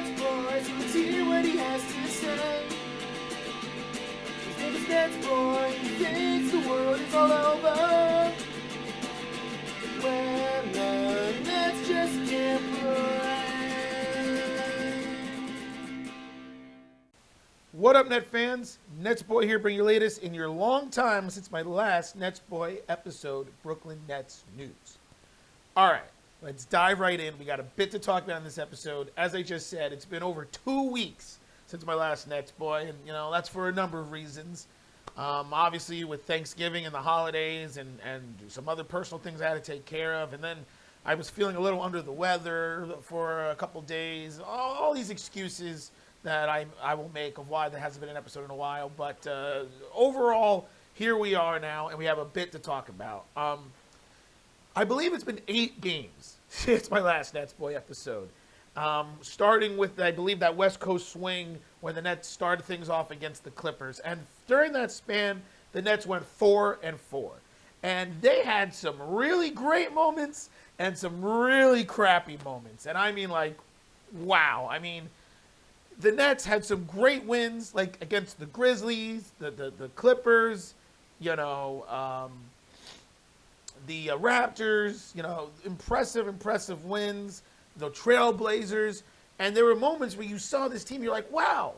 NetsBoy, so let's hear what he has to say. His name is NetsBoy, he thinks the world is all over when the Nets just can't play. What up, Net fans? NetsBoy here, bring you latest in your long time since my last NetsBoy episode, Brooklyn Nets news. All right, let's dive right in. We got a bit to talk about in this episode. As I just said, it's been over 2 weeks since my last NetsBoy, and that's for a number of reasons. Obviously, with Thanksgiving and the holidays, and some other personal things I had to take care of, and then I was feeling a little under the weather for a couple days. All these excuses that I will make of why there hasn't been an episode in a while. But overall, here we are now, and we have a bit to talk about. I believe it's been 8 games since my last NetsBoy episode. Starting with, I believe, that West Coast swing when the Nets started things off against the Clippers. And during that span, the Nets went 4-4. And they had some really great moments and some really crappy moments. And I mean, like, wow. I mean, the Nets had some great wins, like against the Grizzlies, the Clippers, the Raptors, impressive wins, the Trailblazers. And there were moments where you saw this team, you're like, wow,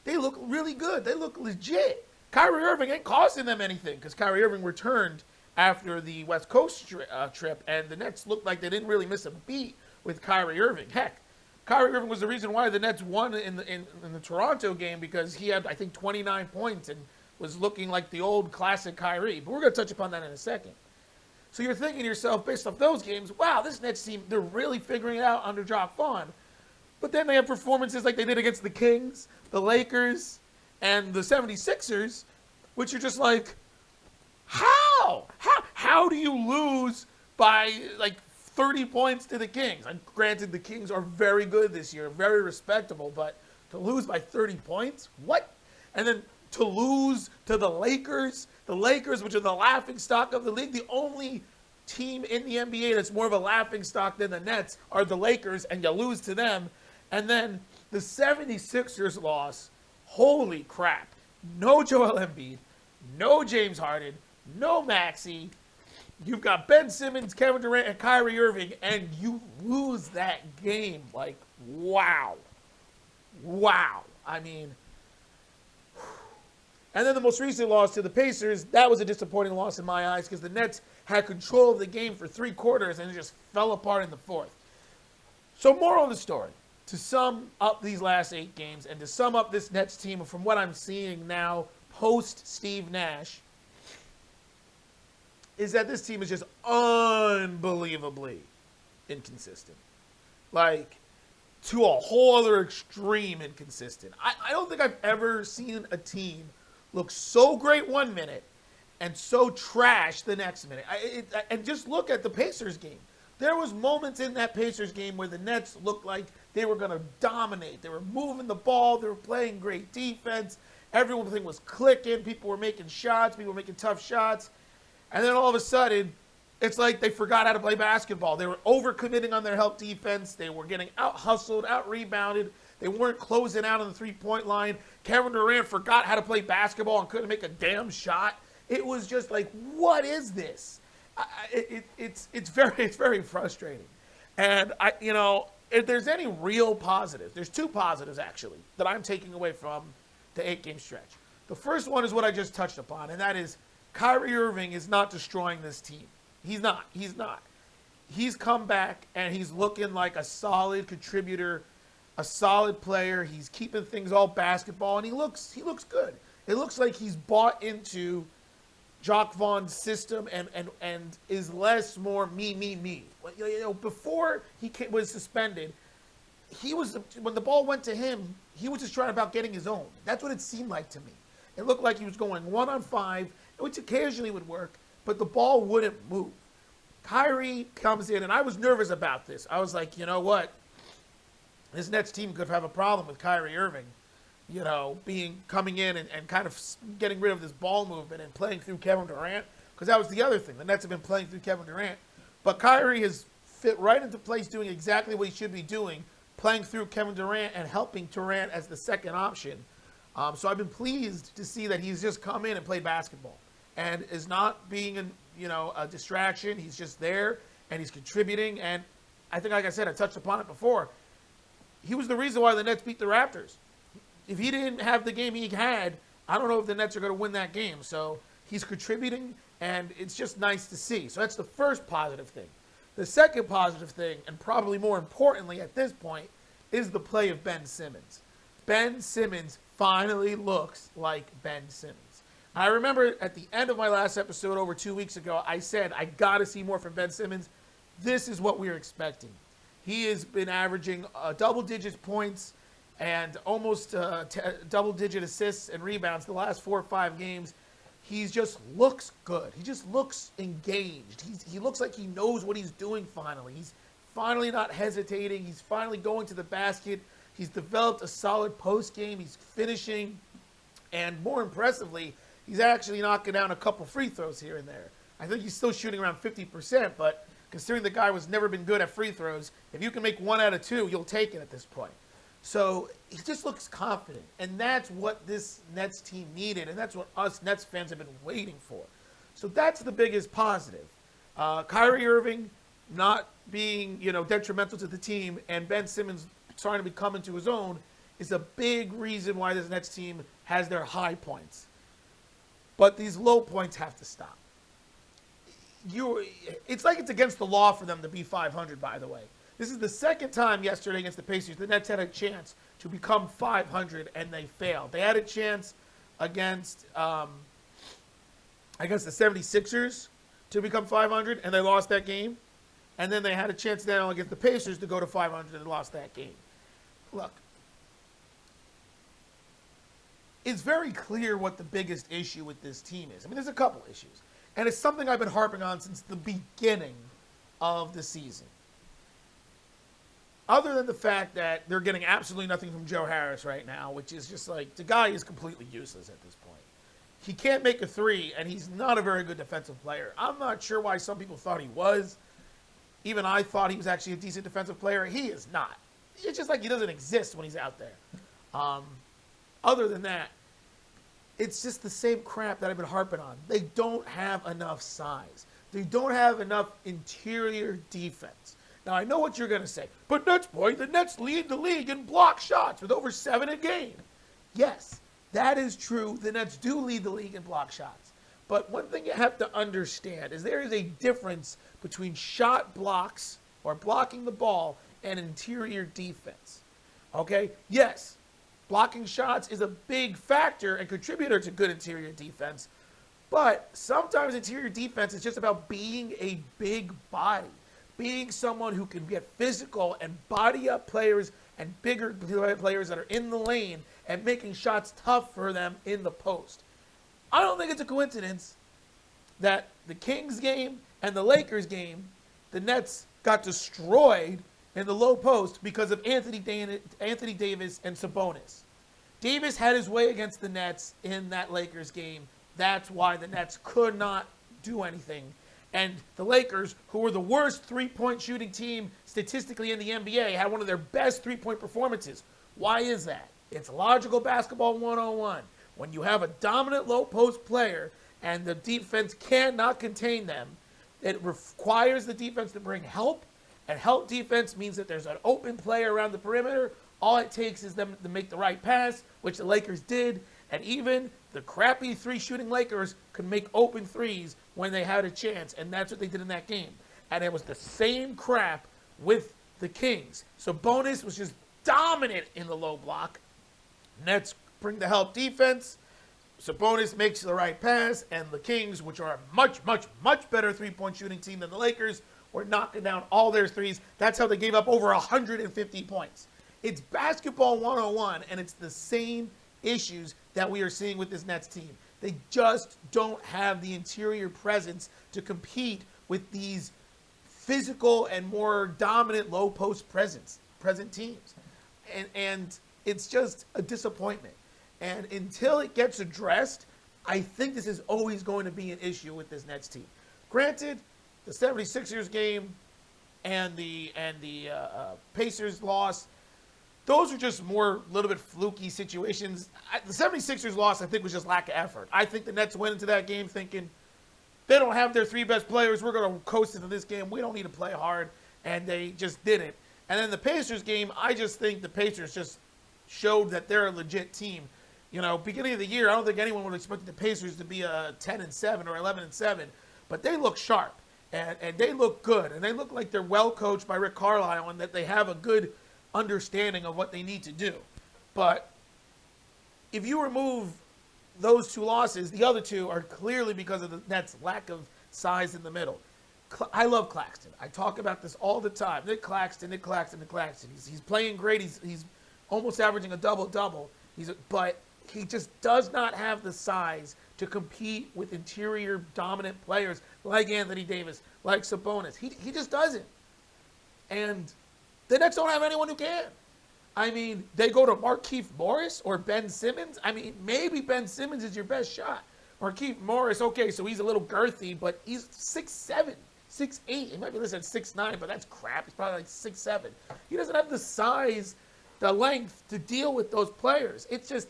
they look really good. They look legit. Kyrie Irving ain't costing them anything because Kyrie Irving returned after the West Coast trip, and the Nets looked like they didn't really miss a beat with Kyrie Irving. Heck, Kyrie Irving was the reason why the Nets won in the Toronto game, because he had, I think, 29 points and was looking like the old classic Kyrie. But we're going to touch upon that in a second. So you're thinking to yourself, based off those games, wow, this Nets team, they're really figuring it out under Jock Vaughn. But then they have performances like they did against the Kings, the Lakers, and the 76ers, which are just like, how do you lose by like 30 points to the Kings? And granted, the Kings are very good this year, very respectable, but to lose by 30 points? What? And then to lose to the Lakers, which are the laughingstock of the league. The only team in the NBA that's more of a laughingstock than the Nets are the Lakers, and you lose to them. And then the 76ers loss, holy crap. No Joel Embiid, no James Harden, no Maxey. You've got Ben Simmons, Kevin Durant, and Kyrie Irving, and you lose that game. Like, wow. Wow. I mean, and then the most recent loss to the Pacers, that was a disappointing loss in my eyes because the Nets had control of the game for 3 quarters and it just fell apart in the 4th. So moral of the story, to sum up these last 8 games and to sum up this Nets team from what I'm seeing now post Steve Nash, is that this team is just unbelievably inconsistent. Like, to a whole other extreme inconsistent. I don't think I've ever seen a team look so great 1 minute and so trash the next minute. And just look at the Pacers game. There was moments in that Pacers game where the Nets looked like they were going to dominate. They were moving the ball. They were playing great defense. Everything was clicking. People were making shots. People were making tough shots. And then all of a sudden, it's like they forgot how to play basketball. They were overcommitting on their help defense. They were getting out-hustled, out-rebounded. They weren't closing out on the three-point line. Kevin Durant forgot how to play basketball and couldn't make a damn shot. It was just like, what is this? It's very frustrating. And if there's any real positives, there's 2 positives actually that I'm taking away from the 8-game stretch. The first one is what I just touched upon, and that is Kyrie Irving is not destroying this team. He's not. He's come back and he's looking like a solid contributor, a solid player. He's keeping things all basketball, and he looks good. It looks like he's bought into Jock Vaughn's system and is more me. Before he was suspended, when the ball went to him, he was just trying about getting his own. That's what it seemed like to me. It looked like he was going 1-on-5, which occasionally would work, but the ball wouldn't move. Kyrie comes in, and I was nervous about this. I was like, you know what? This Nets team could have a problem with Kyrie Irving, coming in and kind of getting rid of this ball movement and playing through Kevin Durant, because that was the other thing. The Nets have been playing through Kevin Durant. But Kyrie has fit right into place doing exactly what he should be doing, playing through Kevin Durant and helping Durant as the second option. So I've been pleased to see that he's just come in and played basketball and is not being a distraction. He's just there and he's contributing. And I think, like I said, I touched upon it before. He was the reason why the Nets beat the Raptors. If he didn't have the game he had, I don't know if the Nets are going to win that game. So he's contributing, and it's just nice to see. So that's the first positive thing. The second positive thing, and probably more importantly at this point, is the play of Ben Simmons. Ben Simmons finally looks like Ben Simmons. I remember at the end of my last episode over 2 weeks ago, I said, I got to see more from Ben Simmons. This is what we were expecting. He has been averaging double-digit points and almost double-digit assists and rebounds the last 4 or 5 games. He just looks good. He just looks engaged. He looks like he knows what he's doing finally. He's finally not hesitating. He's finally going to the basket. He's developed a solid post game. He's finishing. And more impressively, he's actually knocking down a couple free throws here and there. I think he's still shooting around 50%, but considering the guy was never been good at free throws, if you can make 1 out of 2, you'll take it at this point. So he just looks confident, and that's what this Nets team needed, and that's what us Nets fans have been waiting for. So that's the biggest positive. Kyrie Irving not being, detrimental to the team, and Ben Simmons starting to become into his own is a big reason why this Nets team has their high points. But these low points have to stop. It's like it's against the law for them to be 500, by the way. This is the second time yesterday against the Pacers the Nets had a chance to become 500, and they failed. They had a chance against the 76ers to become 500, and they lost that game. And then they had a chance now against the Pacers to go to 500, and they lost that game. Look, it's very clear what the biggest issue with this team is. I mean, there's a couple issues. And it's something I've been harping on since the beginning of the season. Other than the fact that they're getting absolutely nothing from Joe Harris right now, which is just like, the guy is completely useless at this point. He can't make a three, and he's not a very good defensive player. I'm not sure why some people thought he was. Even I thought he was actually a decent defensive player. He is not. It's just like he doesn't exist when he's out there. Other than that, it's just the same crap that I've been harping on. They don't have enough size. They don't have enough interior defense. Now, I know what you're going to say, but NetsBoy, the Nets lead the league in block shots with over 7 a game. Yes, that is true. The Nets do lead the league in block shots. But one thing you have to understand is there is a difference between shot blocks or blocking the ball and interior defense. Okay? Yes, blocking shots is a big factor and contributor to good interior defense, but sometimes interior defense is just about being a big body. Being someone who can get physical and body up players and bigger players that are in the lane and making shots tough for them in the post. I don't think it's a coincidence that the Kings game and the Lakers game, the Nets got destroyed in the low post because of Anthony Davis and Sabonis. Davis had his way against the Nets in that Lakers game. That's why the Nets could not do anything. And the Lakers, who were the worst three-point shooting team statistically in the NBA, had one of their best three-point performances. Why is that? It's logical basketball 101. When you have a dominant low-post player and the defense cannot contain them, it requires the defense to bring help, and help defense means that there's an open player around the perimeter. All it takes is them to make the right pass, which the Lakers did, and even the crappy three-shooting Lakers could make open threes when they had a chance, and that's what they did in that game. And it was the same crap with the Kings. So Sabonis was just dominant in the low block. Nets bring the help defense. Sabonis makes the right pass, and the Kings, which are a much, much, much better three-point shooting team than the Lakers, were knocking down all their threes. That's how they gave up over 150 points. It's basketball 101, and it's the same issues that we are seeing with this Nets team. They just don't have the interior presence to compete with these physical and more dominant low post present teams. And it's just a disappointment. And until it gets addressed, I think this is always going to be an issue with this Nets team. Granted, the 76ers game and the Pacers loss, those are just more little bit fluky situations. The 76ers loss, I think, was just lack of effort. I think the Nets went into that game thinking they don't have their three best players. We're going to coast into this game. We don't need to play hard, and they just didn't. And then the Pacers game, I just think the Pacers just showed that they're a legit team. You know, beginning of the year, I don't think anyone would have expected the Pacers to be a 10-7 or 11-7, but they look sharp, and they look good, and they look like they're well coached by Rick Carlisle and that they have a good understanding of what they need to do. But if you remove those two losses, the other two are clearly because of the Nets' lack of size in the middle. I love Claxton. I talk about this all the time. Nick Claxton. He's playing great. He's almost averaging a double-double. But he just does not have the size to compete with interior dominant players like Anthony Davis, like Sabonis. He just doesn't. And the Nets don't have anyone who can. I mean, they go to Markieff Morris or Ben Simmons. I mean, maybe Ben Simmons is your best shot. Markieff Morris, okay, so he's a little girthy, but he's 6'7", 6'8". He might be listed at 6'9", but that's crap. He's probably like 6'7". He doesn't have the size, the length to deal with those players. It's just,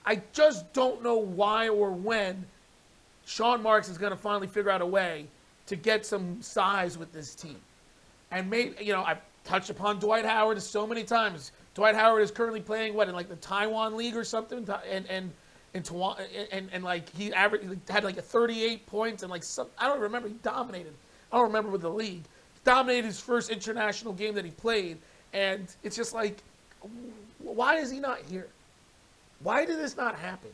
I just don't know why or when Sean Marks is going to finally figure out a way to get some size with this team. And maybe, you know, I've touched upon Dwight Howard so many times. Dwight Howard is currently playing, in like the Taiwan League or something, and like he had like a 38 points and like some, I don't remember, he dominated. I don't remember with the league. He dominated his first international game that he played, and it's just like, why is he not here? Why did this not happen?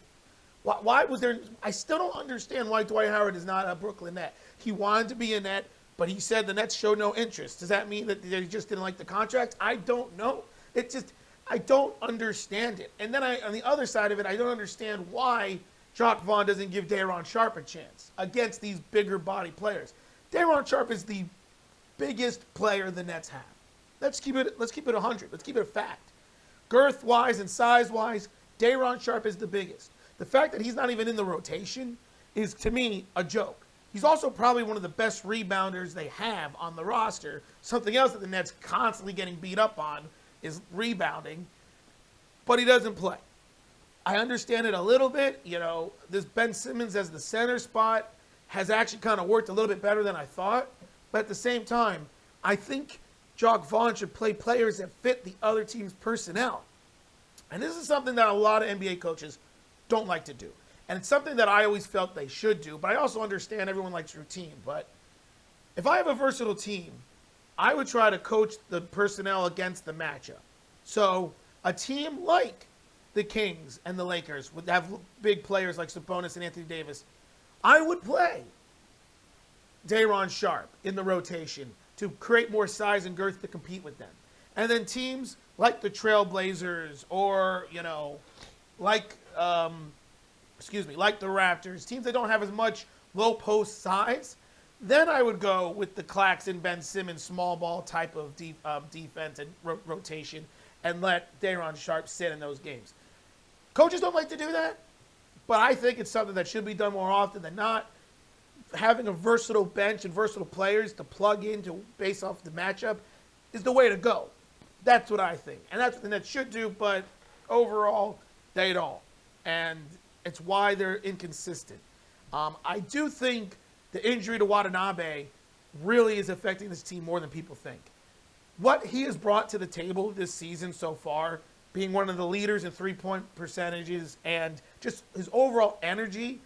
Why was there? I still don't understand why Dwight Howard is not a Brooklyn Net. He wanted to be a Net, but he said the Nets showed no interest. Does that mean that they just didn't like the contract? I don't know. It's just, I don't understand it. And then on the other side of it, I don't understand why Jacques Vaughn doesn't give Day'Ron Sharpe a chance against these bigger body players. Day'Ron Sharpe is the biggest player the Nets have. Let's keep it 100. Let's keep it a fact. Girth-wise and size-wise, Day'Ron Sharpe is the biggest. The fact that he's not even in the rotation is, to me, a joke. He's also probably one of the best rebounders they have on the roster. Something else that the Nets constantly getting beat up on is rebounding, but he doesn't play. I understand it a little bit. You know, this Ben Simmons as the center spot has actually kind of worked a little bit better than I thought. But at the same time, I think Jacques Vaughn should play players that fit the other team's personnel. And this is something that a lot of NBA coaches don't like to do. And it's something that I always felt they should do. But I also understand everyone likes routine. But if I have a versatile team, I would try to coach the personnel against the matchup. So a team like the Kings and the Lakers would have big players like Sabonis and Anthony Davis. I would play Day'Ron Sharpe in the rotation to create more size and girth to compete with them. And then teams like the Trailblazers or, you know, like the Raptors, teams that don't have as much low post size, then I would go with the Claxton, Ben Simmons, small ball type of defense and rotation and let Day'Ron Sharpe sit in those games. Coaches don't like to do that, but I think it's something that should be done more often than not. Having a versatile bench and versatile players to plug into based off the matchup is the way to go. That's what I think. And that's what the Nets should do, but overall, they don't. And it's why they're inconsistent. I do think the injury to Watanabe really is affecting this team more than people think. What he has brought to the table this season so far, being one of the leaders in three-point percentages and just his overall energy,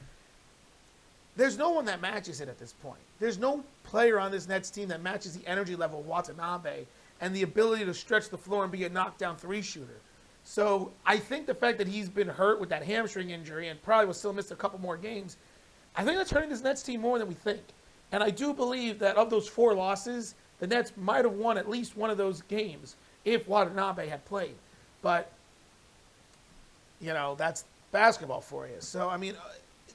there's no one that matches it at this point. There's no player on this Nets team that matches the energy level of Watanabe and the ability to stretch the floor and be a knockdown three-shooter. So I think the fact that he's been hurt with that hamstring injury and probably will still miss a couple more games, I think that's hurting this Nets team more than we think. And I do believe that of those 4 losses, the Nets might have won at least one of those games if Watanabe had played. But, you know, that's basketball for you. So, I mean,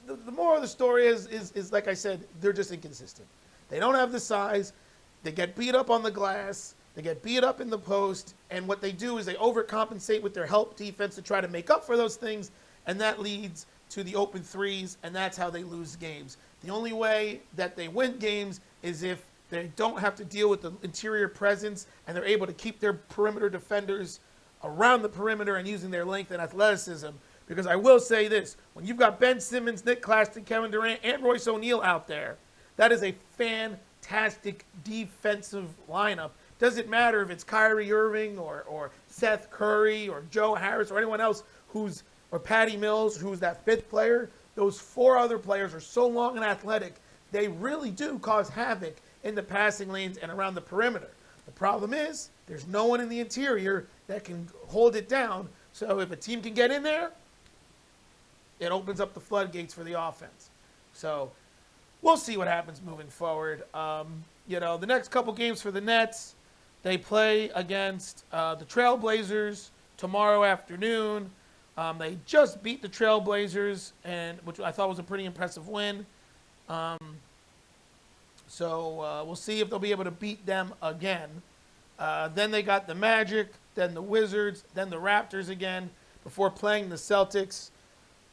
the moral of the story is, like I said, they're just inconsistent. They don't have the size. They get beat up on the glass. They get beat up in the post. And what they do is they overcompensate with their help defense to try to make up for those things. And that leads to the open threes, and that's how they lose games. The only way that they win games is if they don't have to deal with the interior presence and they're able to keep their perimeter defenders around the perimeter and using their length and athleticism. Because I will say this, when you've got Ben Simmons, Nick Claxton, Kevin Durant, and Royce O'Neal out there, that is a fantastic defensive lineup. Doesn't matter if it's Kyrie Irving or Seth Curry or Joe Harris or anyone else or Patty Mills, who's that fifth player. Those four other players are so long and athletic, they really do cause havoc in the passing lanes and around the perimeter. The problem is there's no one in the interior that can hold it down. So if a team can get in there, it opens up the floodgates for the offense. So we'll see what happens moving forward. The next couple games for the Nets, they play against the Trailblazers tomorrow afternoon. They just beat the Trailblazers, which I thought was a pretty impressive win. So we'll see if they'll be able to beat them again. Then they got the Magic, then the Wizards, then the Raptors again before playing the Celtics.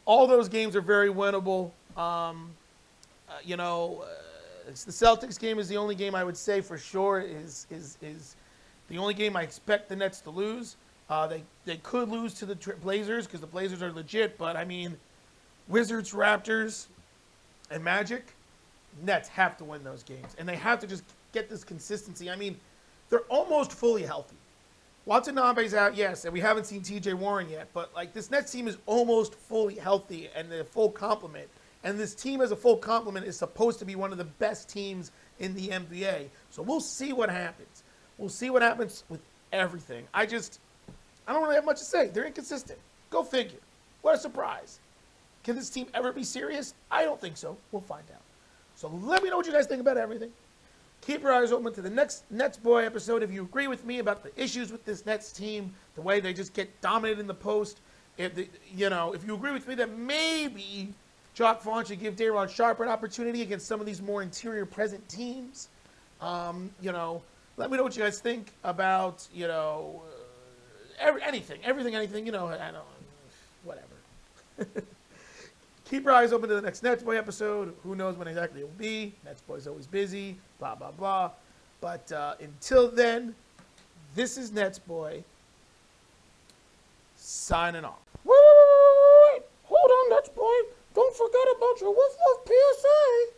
All those games are very winnable. The Celtics game is the only game I would say for sure is the only game I expect the Nets to lose. They could lose to the Blazers because the Blazers are legit, but I mean, Wizards, Raptors, and Magic, Nets have to win those games, and they have to just get this consistency. I mean, they're almost fully healthy. Watanabe's out, yes, and we haven't seen T.J. Warren yet, but like this Nets team is almost fully healthy and a full complement. And this team as a full complement is supposed to be one of the best teams in the NBA. So we'll see what happens. We'll see what happens with everything. I don't really have much to say. They're inconsistent. Go figure. What a surprise. Can this team ever be serious? I don't think so. We'll find out. So let me know what you guys think about everything. Keep your eyes open to the next NetsBoy episode. If you agree with me about the issues with this Nets team, the way they just get dominated in the post, if you agree with me that maybe Jock Vaughn should give Day'Ron Sharpe an opportunity against some of these more interior present teams, let me know what you guys think about, everything, whatever. Keep your eyes open to the next NetsBoy episode. Who knows when exactly it will be. NetsBoy's always busy, blah, blah, blah. But until then, this is NetsBoy signing off. Wait. Hold on, NetsBoy. Don't forget about your woof woof PSA.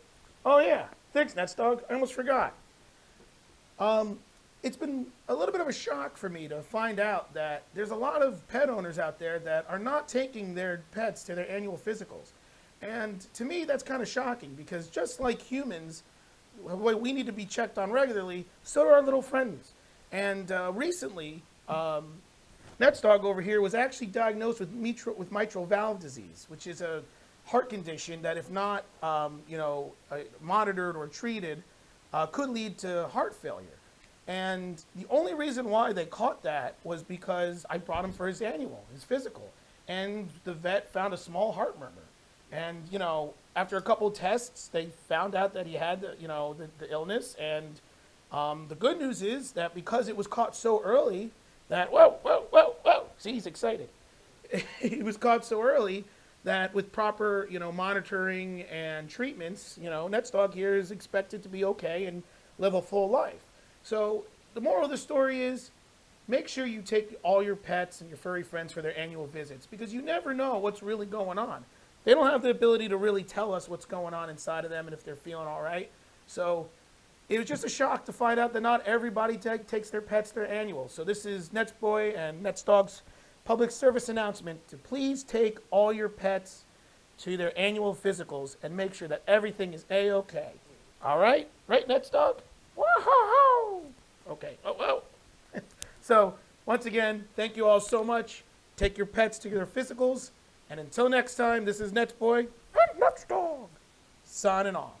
Oh, yeah. Thanks, NetsDog. I almost forgot. It's been a little bit of a shock for me to find out that there's a lot of pet owners out there that are not taking their pets to their annual physicals. And to me, that's kind of shocking because just like humans, we need to be checked on regularly, so do our little friends. And recently, NetsDog over here was actually diagnosed with mitral valve disease, which is a heart condition that if not monitored or treated, could lead to heart failure. And the only reason why they caught that was because I brought him for his physical. And the vet found a small heart murmur. And, after a couple of tests, they found out that he had, the illness. And the good news is that because it was caught so early that, whoa, see, he's excited. He was caught so early that with proper, monitoring and treatments, NetsDog here is expected to be okay and live a full life. So the moral of the story is make sure you take all your pets and your furry friends for their annual visits because you never know what's really going on. They don't have the ability to really tell us what's going on inside of them and if they're feeling all right. So it was just a shock to find out that not everybody takes their pets their annual. So this is NetsBoy and NetsDog's public service announcement to please take all your pets to their annual physicals and make sure that everything is A-okay. All right? Right, NetsDog? Whoa! Okay. Oh. So, once again, thank you all so much. Take your pets to their physicals. And until next time, this is NetsBoy and NetsDog signing off.